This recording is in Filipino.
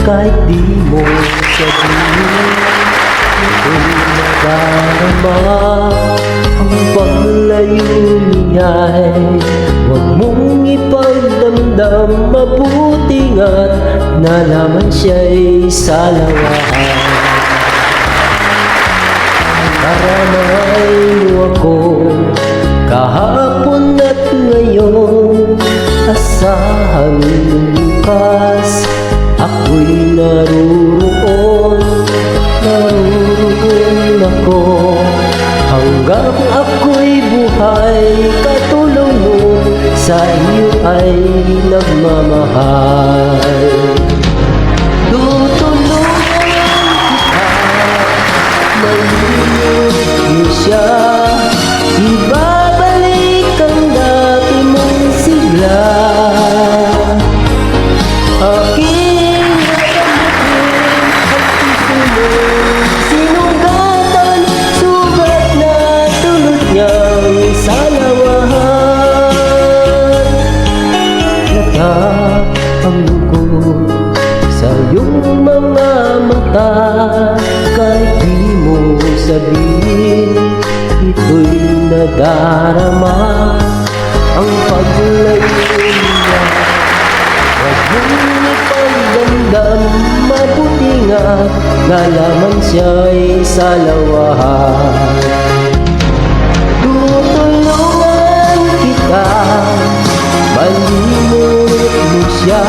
kahit di mo sabihin. Ako'y nadarama ang paglayo niya'y huwag mong ipagdamdam, mabuti nga't nalaman siya'y salawahan. Karamay mo ako kahapon at ngayon, asahan bukas ako'y naruroon ako. Hanggang ako'y buhay, katulong mo sa iyo ay nagmamahal. Tutulungan kita, malimot mo siya, ibabalik ang dati mong sigla. Aking nagamutin ang puso mo, sinugatan, sugat na tulad niyang salawahan. Ang lungkot sa iyong mga mata, kahit di mo sabihin, ito'y nadarama ang paglayo niya. Huwag mong ipagdamdam, mabuti nga't nalaman siya'y salawahan. Tutulungan kita, malimot mo siya,